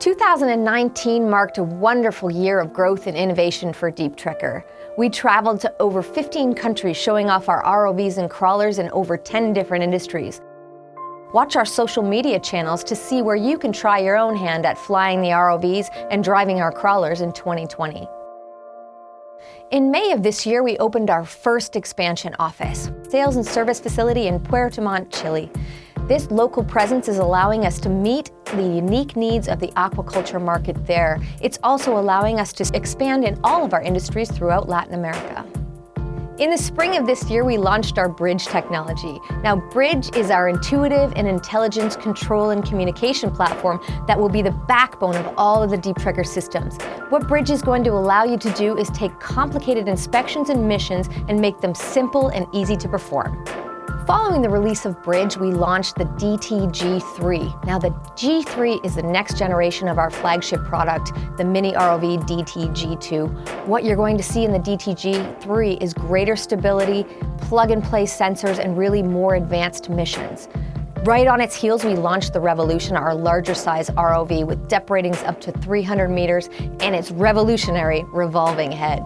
2019 marked a wonderful year of growth and innovation for DTG3. We traveled to over 15 countries showing off our ROVs and crawlers in over 10 different industries. Watch our social media channels to see where you can try your own hand at flying the ROVs and driving our crawlers in 2020. In May of this year, we opened our first expansion office, sales and service facility in Puerto Montt, Chile. This local presence is allowing us to meet the unique needs of the aquaculture market there. It's also allowing us to expand in all of our industries throughout Latin America. In the spring of this year, we launched our Bridge technology. Now, Bridge is our intuitive and intelligence control and communication platform that will be the backbone of all of the DTG3 systems. What Bridge is going to allow you to do is take complicated inspections and missions and make them simple and easy to perform. Following the release of Bridge, we launched the DTG3. Now, the G3 is the next generation of our flagship product, the mini ROV DTG2. What you're going to see in the DTG3 is greater stability, plug-and-play sensors, and really more advanced missions. Right on its heels, we launched the Revolution, our larger size ROV with depth ratings up to 300 meters and its revolutionary revolving head.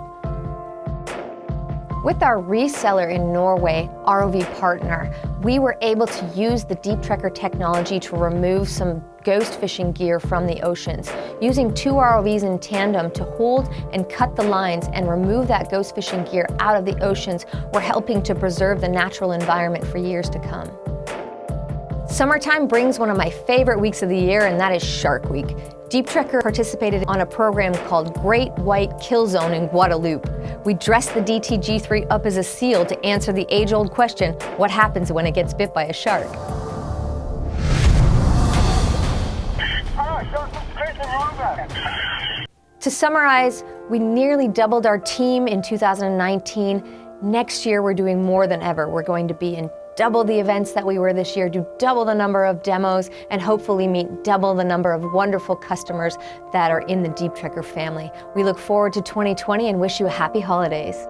With our reseller in Norway, ROVPartner, we were able to use the DTG3 technology to remove some ghost fishing gear from the oceans. Using two ROVs in tandem to hold and cut the lines and remove that ghost fishing gear out of the oceans, we're helping to preserve the natural environment for years to come. Summertime brings one of my favorite weeks of the year, and that is Shark Week. DTG3 participated on a program called Great White Kill Zone in Guadeloupe. We dressed the DTG3 up as a seal to answer the age-old question, what happens when it gets bit by a shark? To summarize, we nearly doubled our team in 2019. Next year, we're doing more than ever. We're going to be in double the events that we were this year, do double the number of demos, and hopefully meet double the number of wonderful customers that are in the DTG3 family. We look forward to 2020 and wish you a happy holidays.